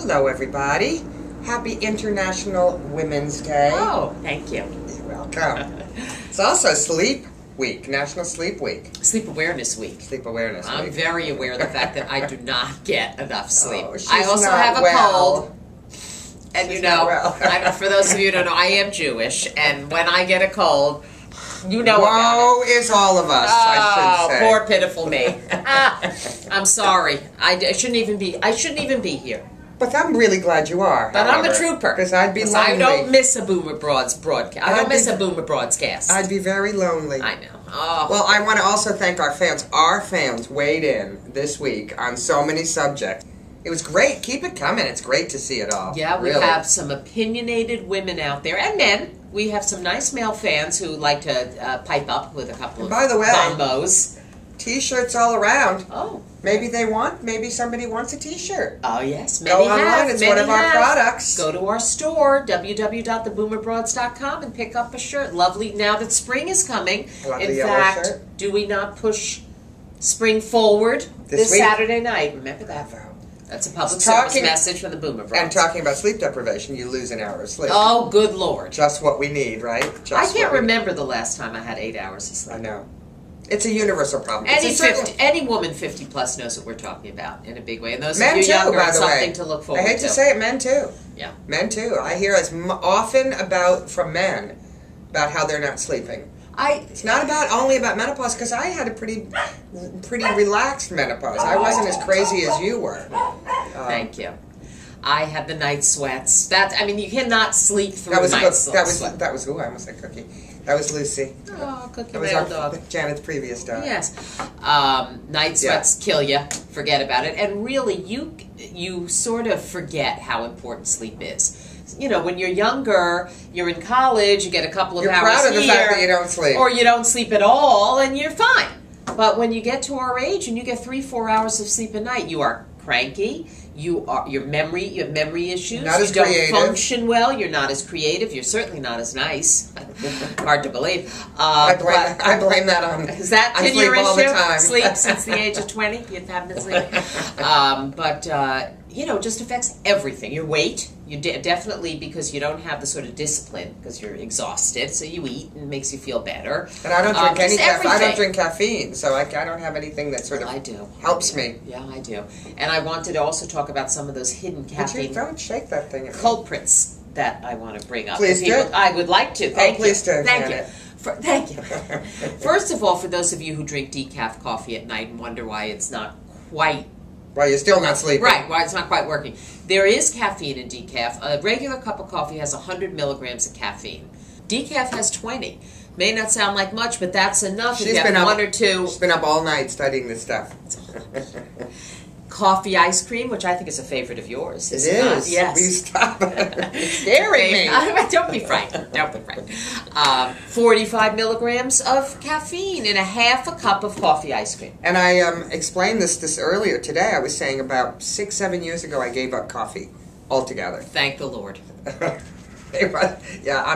Hello, everybody. Happy International Women's Day. Oh, thank you. You're welcome. It's also Sleep Week, National Sleep Week. Sleep Awareness Week. Sleep Awareness Week. I'm very aware of the fact that I do not get enough sleep. Oh, she's I also not have a well. cold. And She's you know, not well. for those of you who don't know, I am Jewish, and when I get a cold, you know about Woe is all of us, I should say. poor pitiful me. I'm sorry. I shouldn't even be here. But I'm really glad you are. But I'm a trooper. Because I'd be lonely. I don't miss a Boomer Broads broadcast. I don't miss a Boomer Broadcast. I'd be very lonely. I know. Oh. Well, I want to also thank our fans. Our fans weighed in this week on so many subjects. It was great. Keep it coming. It's great to see it all. Yeah, we really. have some opinionated women out there, and men. We have some nice male fans who like to pipe up with a couple of bombos. T-shirts all around. Oh. Maybe somebody wants a T-shirt. Oh, yes. Go online. It's one of our products. Go to our store, www.theboomerbroads.com, and pick up a shirt. Lovely. Now that spring is coming. Lovely in yellow fact, shirt. do we not push spring forward this week? Saturday night? Remember that. That's a public service message from the Boomer Broads. And talking about sleep deprivation, you lose an hour of sleep. Oh, good Lord. Just what we need, right? I can't remember the last time I had 8 hours of sleep. I know. It's a universal problem. Any woman 50 plus knows what we're talking about in a big way. And those men of you too, younger, by it's the way. something to look forward to. I hate to say it, men too. Yeah. Men too. I hear it's often from men about how they're not sleeping. It's not only about menopause, because I had a pretty relaxed menopause. I wasn't as crazy as you were. Thank you. I had the night sweats. You cannot sleep through night sweats. That was who I almost said Cookie. That was Lucy. Oh, Cookie, that was my old dog. Janet's previous dog. Yes. Night sweats kill you. Forget about it. And really, you sort of forget how important sleep is. You know, when you're younger, you're in college, you get a couple of hours proud of the here, fact that you don't sleep. Or you don't sleep at all, and you're fine. But when you get to our age and you get 3-4 hours of sleep a night, you are cranky. You have memory issues. Not as you don't creative. function well. You're not as creative. You're certainly not as nice. Hard to believe. I blame that on. Is that I been your sleep all the time. issue? Sleep since the age of 20. You haven't been sleeping. It just affects everything. Your weight. You definitely, because you don't have the sort of discipline, because you're exhausted, so you eat and it makes you feel better. And I don't drink any caffeine. I don't drink drink caffeine, so I don't have anything that sort of helps me. Yeah, I do. And I wanted to also talk about some of those hidden caffeine Don't shake that thing at me. culprits that I want to bring up. Please do. I would like to. Thank you. Please do. Thank you. Thank you. First of all, for those of you who drink decaf coffee at night and wonder why it's not quite... Why you're still not sleeping. Right, why it's not quite working. There is caffeine in decaf. A regular cup of coffee has 100 milligrams of caffeine. Decaf has 20. May not sound like much, but that's enough if you have one or two. She's been up all night studying this stuff. Coffee ice cream, which I think is a favorite of yours. It is. Yes. Will you stop? It's scaring me. Don't be frightened. Don't be frightened. 45 milligrams of caffeine in a half a cup of coffee ice cream. And I explained this earlier today. I was saying about 6-7 years ago I gave up coffee altogether. Thank the Lord.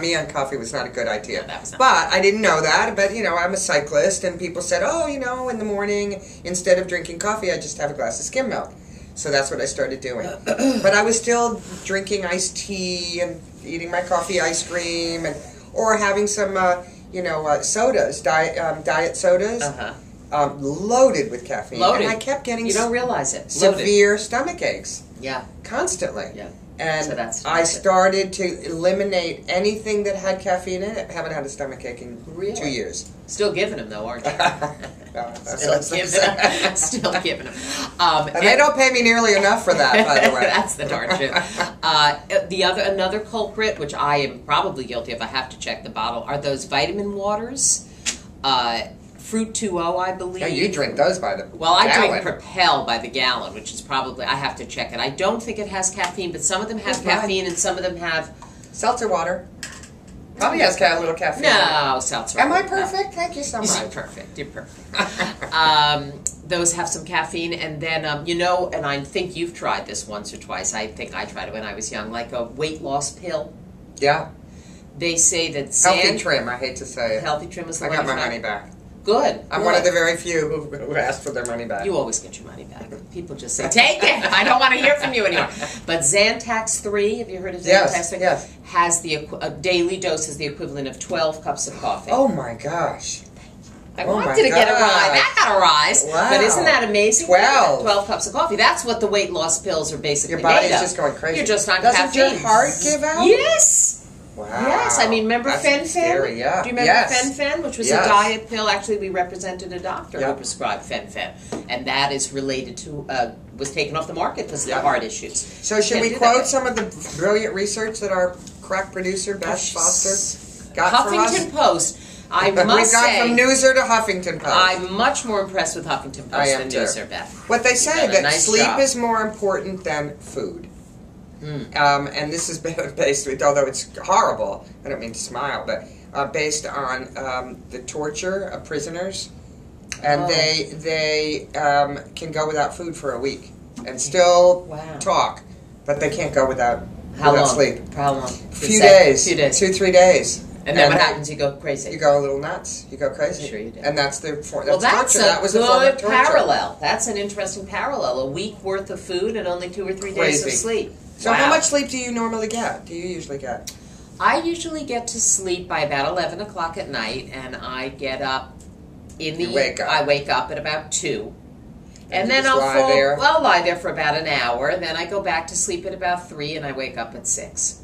Me on coffee was not a good idea. No, that was not but I didn't know that. But, I'm a cyclist, and people said, in the morning, instead of drinking coffee, I just have a glass of skim milk. So that's what I started doing. But I was still drinking iced tea and eating my coffee ice cream, or having some, sodas, diet sodas. Loaded with caffeine. Loaded. And I kept getting... You don't realize it. Severe stomach aches. Yeah. Constantly. Yeah. And so I started to eliminate anything that had caffeine in it. Haven't had a stomach ache in 2 years. Still giving them, though, aren't you? Still giving them. And they don't pay me nearly enough for that, by the way. That's the darn truth. Another culprit, which I am probably guilty of, I have to check the bottle, are those vitamin waters. Fruit 2.0, I believe. Yeah, you drink those by the gallon. Well, I drink Propel by the gallon, which is probably, I have to check it. I don't think it has caffeine, but some of them have caffeine and some of them have... Seltzer water. Probably has a little caffeine. No, seltzer water. Am I perfect? Thank you so much. You're perfect. You're perfect. Those have some caffeine, and then, and I think you've tried this once or twice. I think I tried it when I was young, like a weight loss pill. Yeah. They say that Healthy Trim, I hate to say it. Healthy Trim is the I got my money back. Good. I'm one of the very few who asked for their money back. You always get your money back. people just say, take it! I don't want to hear from you anymore. But Zantac 3, have you heard of Zantac 3? Yes. Has a daily dose is the equivalent of 12 cups of coffee. Oh my gosh. I wanted to get a rise. That got a rise. Wow. But isn't that amazing? 12. 12 cups of coffee. That's what the weight loss pills are basically Your body's made of. just going crazy. You're just on Doesn't caffeine. your heart give out? Yes. Wow. Yes, I mean, remember That's Fen-Phen? scary, yeah. Do you remember Fen-Phen, which was a Yes. diet pill? Actually, we represented a doctor who Yep. prescribed Fen-Phen, and that is related to was taken off the market because of the heart issues. So should we quote some of the brilliant research that our crack producer, Beth Foster, got for us? Huffington Post. I must We've gone say, from Newser to Huffington Post. I'm much more impressed with Huffington I Post am than too. Newser, Beth. What they say, You've done a that nice sleep job. is more important than food. And this is based, although it's horrible, I don't mean to smile, but based on the torture of prisoners. And they can go without food for a week and still talk, but they can't go without sleep. How long? Few days. 2-3 days. And then what happens? You go crazy. You go a little nuts. You go crazy. Sure you do. And that's the that's well, that's torture. a That was a form of good torture. parallel. That's an interesting parallel. A week worth of food and only 2 or 3 days of sleep. So how much sleep do you normally get? Do you usually get? I usually get to sleep by about 11 o'clock at night, and I get up in the... You wake up. I wake up at about 2. And you then just I'll lie there for about an hour, then I go back to sleep at about 3, and I wake up at 6.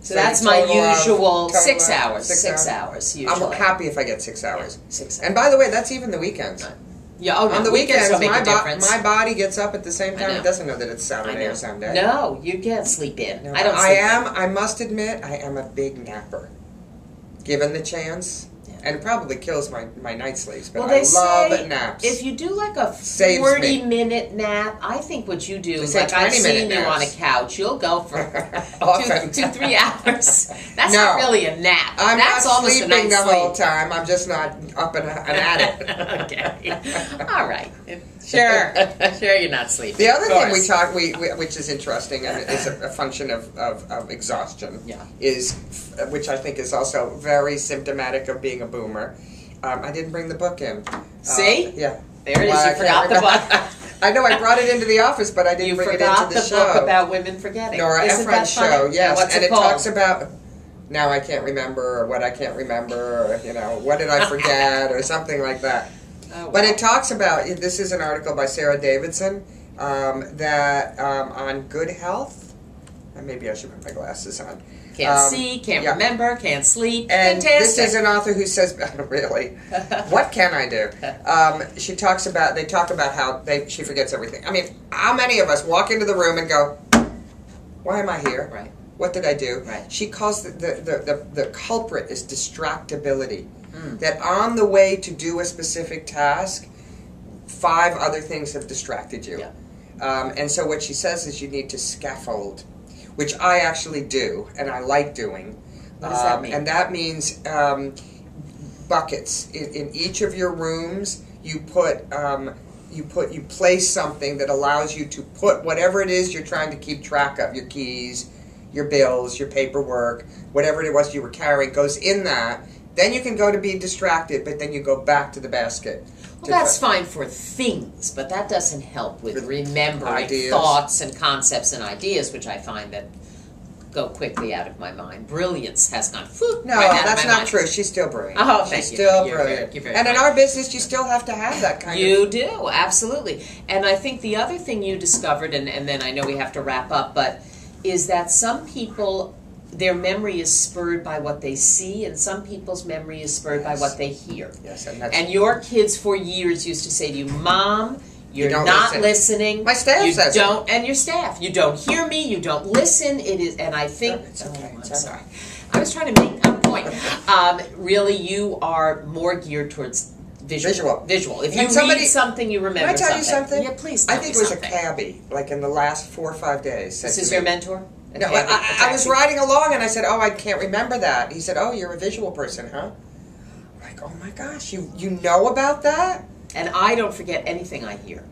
So that's my usual 6 hours. 6 hours, usually. I'm happy if I get 6 hours. Yeah, 6 hours. And by the way, that's even the weekends. Yeah, on the weekends, don't make a difference. my body gets up at the same time. It doesn't know that it's Saturday or Sunday. No, you can't sleep in. No, I don't sleep in. I must admit, I am a big napper. Given the chance. And it probably kills my night sleeps, but I love naps. If you do like a 40-minute nap, I think what you do, like I've seen you on a couch, you'll go for 2-3 hours. That's not really a nap. That's not almost sleeping the whole time. I'm just not up and at it. Okay. All right. Sure, you're not sleeping. The other thing we talk, which is interesting and is a function of exhaustion, is, which I think is also very symptomatic of being a boomer. I didn't bring the book in. See? Yeah. There it is. You forgot the book. I know I brought it into the office, but I didn't bring it into the show. You forgot the book about women forgetting. Nora Ephron's show, yes, what's and it it called? talks about. Now I can't remember, or what I can't remember, or what did I forget, or something like that. Oh, wow. But it talks about, this is an article by Sarah Davidson, that on good health, and maybe I should put my glasses on. Can't see, can't remember, can't sleep. And Fantastic. this is an author who says, really, what can I do? They talk about how she forgets everything. I mean, how many of us walk into the room and go, why am I here? Right. What did I do? Right. She calls the culprit is distractibility. That on the way to do a specific task, 5 other things have distracted you. Yeah. And so what she says is you need to scaffold, which I actually do, and I like doing. What does that mean? And that means buckets. In each of your rooms, you place something that allows you to put whatever it is you're trying to keep track of, your keys, your bills, your paperwork, whatever it was you were carrying goes in that. Then you can go to be distracted, but then you go back to the basket. Well, that's fine for things, but that doesn't help with remembering ideas. Thoughts and concepts and ideas, which I find that go quickly out of my mind. Brilliance has gone that's not true. She's still brilliant. Oh, thank She's you. still You're brilliant. very and kind. in our business, you still have to have that kind of... You do, absolutely. And I think the other thing you discovered, and then I know we have to wrap up, but is that some people... Their memory is spurred by what they see, and some people's memory is spurred by what they hear. Yes, and your kids for years used to say to you, Mom, you're not listening. My staff says it. And your staff. You don't hear me, you don't listen. It is, and I think... It's okay. I'm sorry. I was trying to make a point. Really, you are more geared towards visual. If you read something, you remember something. Can I tell you something? Yeah, please tell me I think it was a cabbie, like in the last 4 or 5 days. This is your mentor? No, I was riding along and I said, I can't remember that. He said, you're a visual person, huh? I'm like, oh my gosh, you know about that? And I don't forget anything I hear.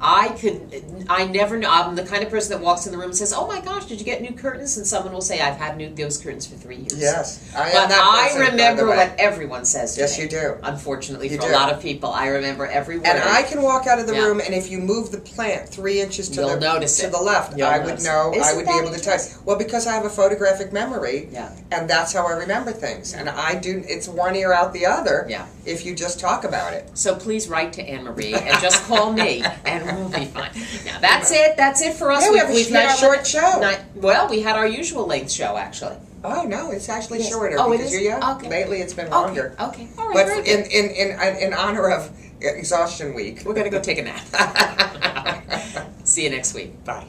I never know. I'm the kind of person that walks in the room and says, "Oh my gosh, did you get new curtains?" And someone will say, "I've had those curtains for 3 years." Yes, but I remember what everyone says to me. Yes, you do. Unfortunately, for a lot of people, I remember every word. And I can walk out of the room, and if you move the plant 3 inches to the left, I would know. I would be able to tell you. Well, because I have a photographic memory, and that's how I remember things. And I do. It's one ear out the other. Yeah. If you just talk about it. So please write to Anne Marie and just call me, and we'll be fine. Now that's it. That's it for us. Yeah, we've had a short show. Well, we had our usual length show actually. Oh no, it's actually shorter because you're young. Okay. Lately, it's been longer. Okay. All right. But in honor of Exhaustion Week, we're gonna go take a nap. See you next week. Bye.